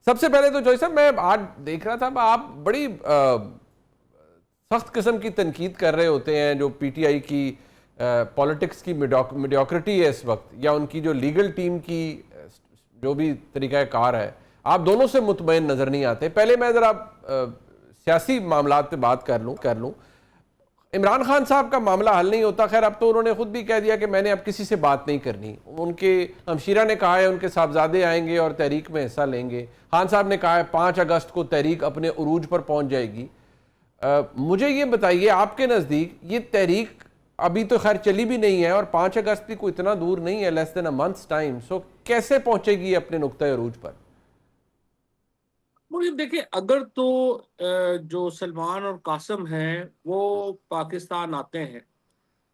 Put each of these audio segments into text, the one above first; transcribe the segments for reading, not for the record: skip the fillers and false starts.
سب سے پہلے تو جوئی صاحب میں آج دیکھ رہا تھا آپ بڑی سخت قسم کی تنقید کر رہے ہوتے ہیں جو پی ٹی آئی کی پولیٹکس کی میڈیوکریٹی ہے اس وقت، یا ان کی جو لیگل ٹیم کی جو بھی طریقہ کار ہے، آپ دونوں سے مطمئن نظر نہیں آتے. پہلے میں ذرا سیاسی معاملات پہ بات کر لوں. عمران خان صاحب کا معاملہ حل نہیں ہوتا. خیر اب تو انہوں نے خود بھی کہہ دیا کہ میں نے اب کسی سے بات نہیں کرنی. ان کے ہمشیرہ نے کہا ہے ان کے صاحبزادے آئیں گے اور تحریک میں حصہ لیں گے. خان صاحب نے کہا ہے 5 اگست کو تحریک اپنے عروج پر پہنچ جائے گی. مجھے یہ بتائیے آپ کے نزدیک یہ تحریک ابھی تو خیر چلی بھی نہیں ہے اور 5 اگست بھی کوئی اتنا دور نہیں ہے, لیس دین اے منتھس ٹائم, سو کیسے پہنچے گی اپنے نقطۂ عروج پر؟ مجھے دیکھیں, اگر تو جو سلمان اور قاسم ہیں وہ پاکستان آتے ہیں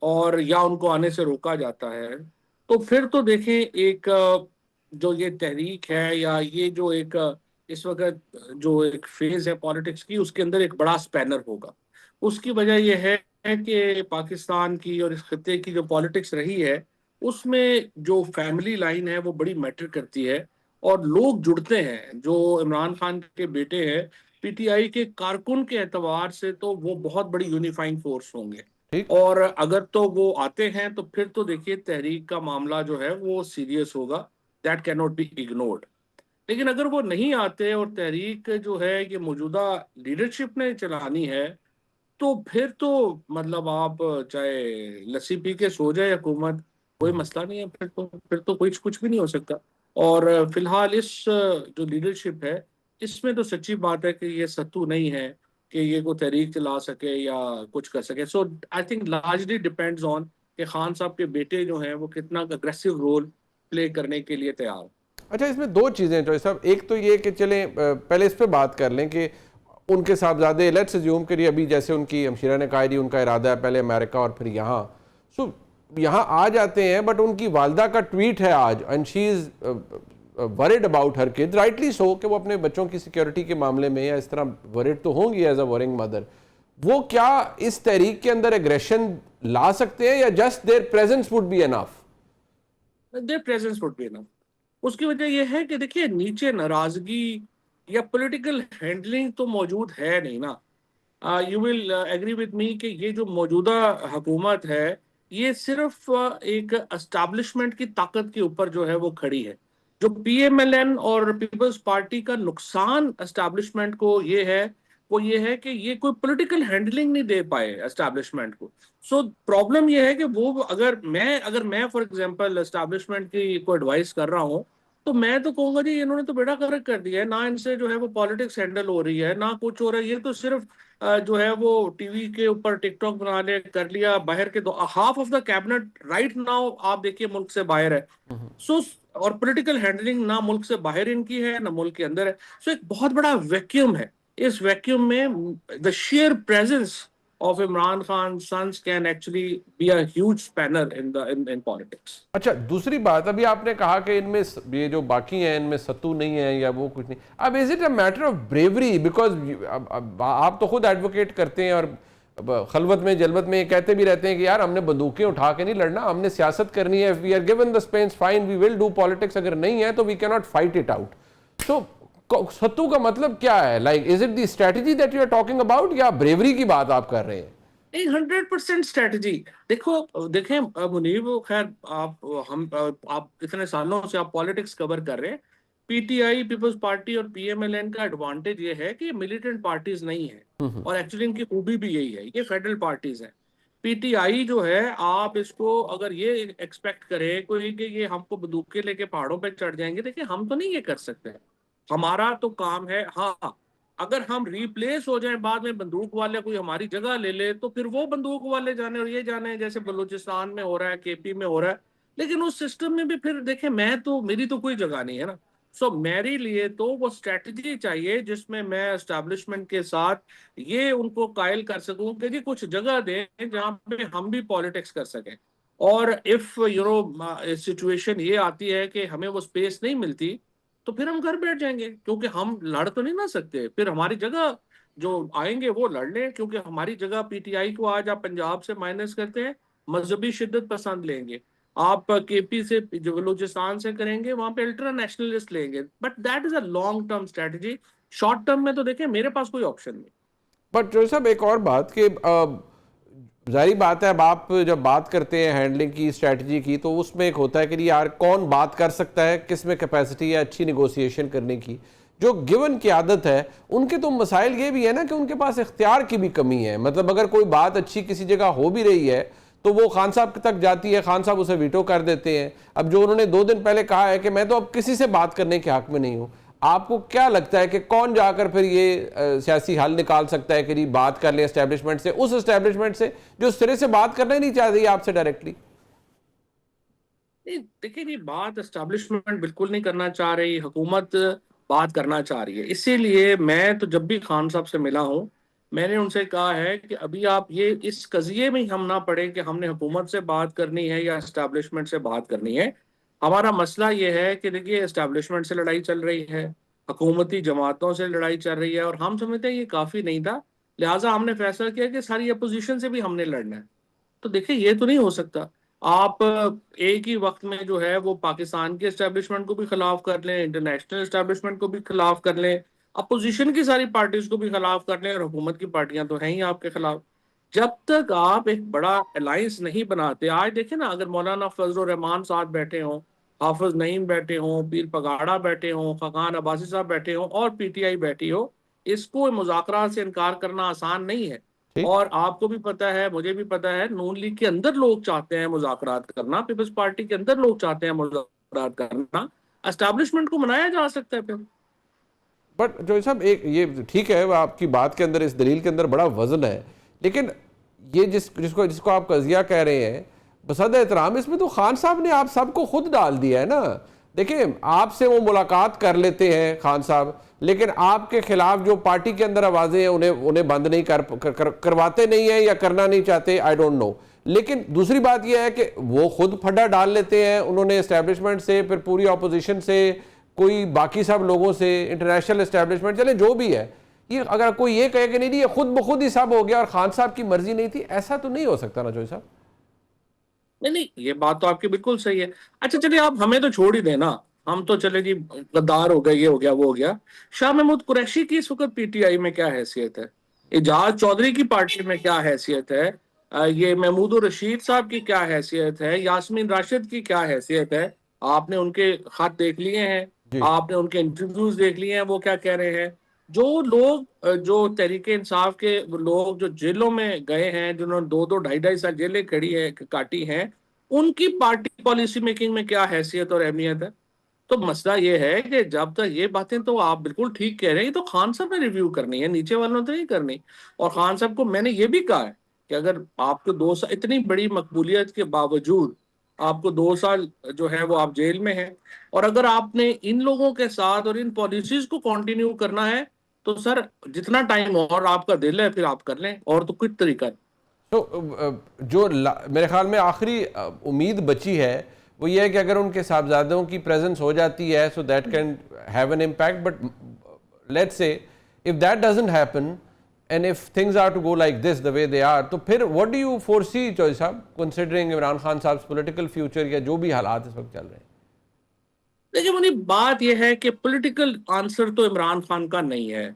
اور یا ان کو آنے سے روکا جاتا ہے, تو پھر تو دیکھیں ایک جو یہ تحریک ہے یا یہ جو ایک اس وقت جو ایک فیز ہے پالیٹکس کی, اس کے اندر ایک بڑا سپینر ہوگا. اس کی وجہ یہ ہے کہ پاکستان کی اور اس خطے کی جو پالیٹکس رہی ہے اس میں جو فیملی لائن ہے وہ بڑی میٹر کرتی ہے, اور لوگ جڑتے ہیں. جو عمران خان کے بیٹے ہیں پی ٹی آئی کے کارکن کے اعتبار سے تو وہ بہت بڑی یونیفائنگ فورس ہوں گے, ٹھیک. اور اگر تو وہ آتے ہیں تو پھر تو دیکھیے تحریک کا معاملہ جو ہے وہ سیریس ہوگا. دیٹ کی ناٹ بی اگنورڈ. لیکن اگر وہ نہیں آتے اور تحریک جو ہے یہ موجودہ لیڈرشپ نے چلانی ہے, تو پھر تو مطلب آپ چاہے لسی پی کے سو جائے حکومت, کوئی مسئلہ نہیں ہے. پھر تو کچھ بھی نہیں ہو سکتا. اور فی الحال اس جو لیڈرشپ ہے اس میں تو سچی بات ہے کہ یہ ستو نہیں ہے کہ یہ کوئی تحریک چلا سکے یا کچھ کر سکے. So I think largely depends on کہ خان صاحب کے بیٹے جو ہیں وہ کتنا اگریسو رول پلے کرنے کے لیے تیار. اچھا, اس میں 2 چیزیں جو صاحب, ایک تو یہ کہ چلیں پہلے اس پہ بات کر لیں کہ ان کے صاحبزادے لیٹس اسیوم کریے ابھی جیسے ان کی ہمشیرہ نے کہا جی ان کا ارادہ ہے پہلے امریکہ اور پھر یہاں, سو یہاں آ جاتے ہیں, بٹ ان کی والدہ کا ٹویٹ ہے آج and she is word about her could, rightly so, کہ وہ اپنے بچوں کی سیکیورٹی کے معاملے میں یا اس طرح ورڈ تو ہوں گی ایز اے ورنگ مدر. وہ کیا اس تحریک کے اندر ایگریشن لا سکتے ہیں یا just their presence would be enough? Their presence would be enough. اس کی وجہ یہ ہے کہ دیکھیے نیچے ناراضگی یا پولیٹیکل ہینڈلنگ تو موجود ہے نہیں نا. You will agree with me کہ یہ جو موجودہ حکومت ہے یہ صرف ایک اسٹیبلشمنٹ کی طاقت کے اوپر جو ہے وہ کھڑی ہے. جو پی ایم ایل این اور پیپلز پارٹی کا نقصان اسٹیبلشمنٹ کو یہ ہے, وہ یہ ہے کہ یہ کوئی پولیٹیکل ہینڈلنگ نہیں دے پائے اسٹیبلشمنٹ کو. سو پرابلم یہ ہے کہ وہ اگر میں فار ایگزامپل اسٹیبلشمنٹ کی کوئی ایڈوائس کر رہا ہوں تو میں تو کہوں گا جی انہوں نے تو بیڑا غرق کر دیا ہے, نہ ان سے جو ہے وہ پالیٹکس ہینڈل ہو رہی ہے نہ کچھ ہو رہا ہے. یہ تو صرف جو ہے وہ ٹی وی کے اوپر ٹک ٹاک بنا لے کر لیا. باہر کے half of the cabinet right now آپ دیکھیے ملک سے باہر ہے. سو اور پولیٹیکل ہینڈلنگ نہ ملک سے باہر ان کی ہے نہ ملک کے اندر ہے. سو ایک بہت بڑا ویکیوم ہے. اس ویکیوم میں the sheer presence of Imran Khan's sons can actually be a huge spanner in politics. اچھا, دوسری بات, ابھی آپ نے کہا کہ ان میں یہ جو باقی ہیں ان میں ستو نہیں ہے یا وہ کچھ نہیں. اب is it a matter of bravery? Because آپ تو خود ایڈوکیٹ کرتے ہیں اور خلوت میں جلوت میں یہ کہتے بھی رہتے ہیں کہ یار ہم نے بندوقیں اٹھا کے نہیں لڑنا, ہم نے سیاست کرنی ہے. We are given the space, fine, we will do politics. اگر نہیں ہے تو وی کی not fight it out. So ستو کا مطلب کیا ہے؟ Like is it the strategy that you are talking about یا بریوری کی بات آپ کر رہے ہیں؟ 100% اسٹریٹجی. دیکھیں منیب, خیر آپ اتنے سالوں سے آپ پالیٹکس کور کر رہے ہیں. P T I, Peoples Party اور پی ایم ایل این کا ایڈوانٹیج یہ ہے کہ یہ ملیٹنٹ پارٹیز نہیں ہیں, اور ایکچولی ان کی خوبی بھی یہی ہے, یہ فیڈرل پارٹیز ہیں. پی ٹی آئی جو ہے, آپ اس کو اگر یہ ایکسپیکٹ کرے کوئی کہ یہ ہم کو بندوقیں لے کے پہاڑوں پہ چڑھ جائیں گے, دیکھیں ہم تو نہیں یہ کر سکتے. ہمارا تو کام ہے, ہاں اگر ہم ریپلیس ہو جائیں بعد میں بندوق والے کوئی ہماری جگہ لے لے تو پھر وہ بندوق والے جانے اور یہ جانے, جیسے بلوچستان میں ہو رہا ہے, کے پی میں ہو رہا ہے. لیکن اس سسٹم میں بھی پھر دیکھیں میری تو کوئی جگہ نہیں ہے نا. سو میری لیے تو وہ اسٹریٹجی چاہیے جس میں اسٹیبلشمنٹ کے ساتھ یہ ان کو قائل کر سکوں کہ جی کچھ جگہ دیں جہاں پہ ہم بھی پالیٹکس کر سکیں. اور اف سچویشن یہ آتی ہے کہ ہمیں وہ اسپیس نہیں ملتی تو پھر ہم گھر بیٹھ جائیں گے, کیونکہ ہم لڑ تو نہیں نہ سکتے. پھر ہماری جگہ جو آئیں گے وہ لڑ لیں, کیونکہ ہماری جگہ پی ٹی آئی کو آج آپ پنجاب سے مائنس کرتے ہیں, مذہبی شدت پسند لیں گے. آپ کے پی سے جو بلوچستان سے کریں گے وہاں پہ الٹرا نیشنلسٹ لیں گے, but that is a long term strategy. Short term میں تو دیکھیں میرے پاس کوئی آپشن نہیں. بٹ جو صاحب ایک اور بات کہ ظاہری بات ہے اب آپ جب بات کرتے ہیں ہینڈلنگ کی اسٹریٹجی کی تو اس میں ایک ہوتا ہے کہ یار کون بات کر سکتا ہے, کس میں کیپیسٹی ہے اچھی نیگوسیشن کرنے کی. جو گیون قیادت ہے ان کے تو مسائل یہ بھی ہے نا کہ ان کے پاس اختیار کی بھی کمی ہے. مطلب اگر کوئی بات اچھی کسی جگہ ہو بھی رہی ہے تو وہ خان صاحب تک جاتی ہے, خان صاحب اسے ویٹو کر دیتے ہیں. اب جو انہوں نے 2 دن پہلے کہا ہے کہ میں تو اب کسی سے بات کرنے کے حق میں نہیں ہوں, آپ کو کیا لگتا ہے کہ کون جا کر پھر یہ سیاسی حل نکال سکتا ہے کہ بات کر لیں اسٹیبلشمنٹ سے, اس اسٹیبلشمنٹ سے جو سرے سے بات کرنا ہی نہیں چاہ رہی آپ سے ڈائریکٹلی؟ دیکھیں یہ بات اسٹیبلشمنٹ بالکل نہیں کرنا چاہ رہی, حکومت بات کرنا چاہ رہی ہے. اسی لیے میں تو جب بھی خان صاحب سے ملا ہوں میں نے ان سے کہا ہے کہ ابھی آپ یہ اس قضیے میں ہم نہ پڑے کہ ہم نے حکومت سے بات کرنی ہے یا اسٹیبلشمنٹ سے بات کرنی ہے. ہمارا مسئلہ یہ ہے کہ دیکھیے اسٹیبلشمنٹ سے لڑائی چل رہی ہے, حکومتی جماعتوں سے لڑائی چل رہی ہے, اور ہم سمجھتے ہیں یہ کافی نہیں تھا, لہٰذا ہم نے فیصلہ کیا کہ ساری اپوزیشن سے بھی ہم نے لڑنا ہے. تو دیکھیں یہ تو نہیں ہو سکتا. آپ ایک ہی وقت میں جو ہے وہ پاکستان کے اسٹیبلشمنٹ کو بھی خلاف کر لیں, انٹرنیشنل اسٹیبلشمنٹ کو بھی خلاف کر لیں, اپوزیشن کی ساری پارٹیز کو بھی خلاف کر لیں, اور حکومت کی پارٹیاں تو ہیں ہی آپ کے خلاف. جب تک آپ ایک بڑا الائنس نہیں بناتے, آج دیکھیں نا اگر مولانا فضل الرحمان صاحب بیٹھے ہوں, حافظ نعیم بیٹھے ہوں, پیر پگاڑا بیٹھے ہوں, خاقان عباسی صاحب بیٹھے ہوں اور پی ٹی آئی بیٹھی ہو, اس کو مذاکرات سے انکار کرنا آسان نہیں ہے. ٹھیک. اور آپ کو بھی پتا ہے, مجھے بھی پتا ہے, نون لیگ کے اندر لوگ چاہتے ہیں مذاکرات کرنا, پیپلز پارٹی کے اندر لوگ چاہتے ہیں مذاکرات کرنا, اسٹیبلشمنٹ کو منایا جا سکتا ہے پھر. بٹ جو صاحب ایک یہ ٹھیک ہے, آپ کی بات کے اندر اس دلیل کے اندر بڑا وزن ہے, لیکن یہ جس کو آپ قضیہ کہہ رہے ہیں بصد احترام, اس میں تو خان صاحب نے آپ سب کو خود ڈال دیا ہے نا. دیکھیں آپ سے وہ ملاقات کر لیتے ہیں خان صاحب, لیکن آپ کے خلاف جو پارٹی کے اندر آوازیں ہیں انہیں بند نہیں کرواتے نہیں ہیں یا کرنا نہیں چاہتے, آئی ڈونٹ نو. لیکن دوسری بات یہ ہے کہ وہ خود پھڈا ڈال لیتے ہیں, انہوں نے اسٹیبلشمنٹ سے, پھر پوری اپوزیشن سے, کوئی باقی سب لوگوں سے, انٹرنیشنل اسٹیبلشمنٹ, چلے جو بھی ہے, یہ اگر کوئی یہ کہے کہ نہیں یہ خود بخود ہی سب ہو گیا اور خان صاحب کی مرضی نہیں تھی, ایسا تو نہیں ہو سکتا نا جوئی صاحب. نہیں, یہ بات تو آپ کی بالکل صحیح ہے. اچھا چلیے آپ ہمیں تو چھوڑ ہی دیں نا, ہم تو چلے جی غدار ہو گئے, یہ ہو گیا وہ ہو گیا. شاہ محمود قریشی کی اس وقت پی ٹی آئی میں کیا حیثیت ہے, اعجاز چودھری کی پارٹی میں کیا حیثیت ہے, یہ محمود الرشید صاحب کی کیا حیثیت ہے, یاسمین راشد کی کیا حیثیت ہے. آپ نے ان کے خط دیکھ لیے ہیں, جی آپ نے ان کے انٹرویوز دیکھ لیے ہیں, وہ کیا کہہ رہے ہیں. جو لوگ جو تحریک انصاف کے لوگ جو جیلوں میں گئے ہیں, جنہوں نے 2 2 2.5 2.5 سال جیلیں کاٹی ہیں, ان کی پارٹی پالیسی میکنگ میں کیا حیثیت اور اہمیت ہے. تو مسئلہ یہ ہے کہ جب تک یہ باتیں, تو آپ بالکل ٹھیک کہہ رہے ہیں, تو خان صاحب نے ریویو کرنی ہے, نیچے والوں نے تو نہیں کرنی. اور خان صاحب کو میں نے یہ بھی کہا ہے کہ اگر آپ کو 2 سال اتنی بڑی مقبولیت کے باوجود آپ کو 2 سال جو ہے وہ آپ جیل میں ہیں, اور اگر آپ نے ان لوگوں کے ساتھ اور ان پالیسیز کو کنٹینیو کرنا ہے تو سر جتنا ٹائم اور آپ کا دل ہے پھر آپ کر لیں, اور تو کچھ طریقہ نہیں. تو جو میرے خیال میں آخری امید بچی ہے وہ یہ ہے کہ اگر ان کے صاحبزادوں کی پریزنس ہو جاتی ہے so that can have an impact, but let's say if that doesn't happen and if things are to go like this the way they are, تو پھر what do you foresee چوئی صاحب considering عمران خان صاحب political future یا جو بھی حالات اس وقت چل رہے ہیں؟ لیکن منی بات یہ ہے کہ پولیٹیکل آنسر تو عمران خان کا نہیں ہے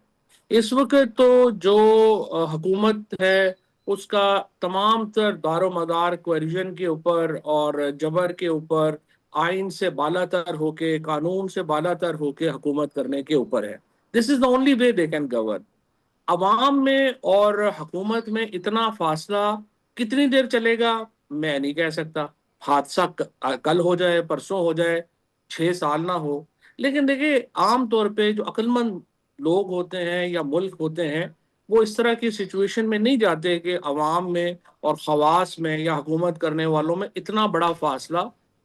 اس وقت. تو جو حکومت ہے اس کا تمام تر دار و مدار کوئرژن کے اوپر اور جبر کے اوپر, آئین سے بالا تر ہو کے, قانون سے بالا تر ہو کے حکومت کرنے کے اوپر ہے. This is the only way they can govern. عوام میں اور حکومت میں اتنا فاصلہ کتنی دیر چلے گا میں نہیں کہہ سکتا. حادثہ کل ہو جائے, پرسوں ہو جائے, 6 سال نہ ہو. لیکن دیکھیں عام طور پہ جو عقل مند لوگ ہوتے ہیں یا ملک ہوتے ہیں وہ اس طرح کی سچویشن میں نہیں جاتے کہ عوام میں اور خواص میں یا حکومت کرنے والوں میں اتنا بڑا فاصلہ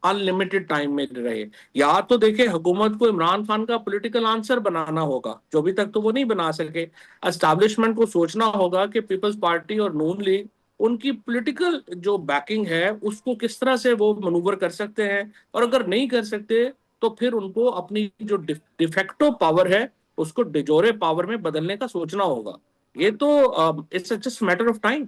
ان لمیٹڈ ٹائم میں رہے. یا تو دیکھیں حکومت کو عمران خان کا پولیٹیکل آنسر بنانا ہوگا, جو ابھی تک تو وہ نہیں بنا سکے. اسٹیبلشمنٹ کو سوچنا ہوگا کہ پیپلز پارٹی اور نون لیگ ان کی پولیٹیکل جو بیکنگ ہے اس کو کس طرح سے وہ منور کر سکتے ہیں, اور اگر نہیں کر سکتے تو پھر ان کو اپنی جو ڈیفیکٹو پاور ہے اس کو ڈیجورے پاور میں بدلنے کا سوچنا ہوگا. یہ تو it's just matter of time.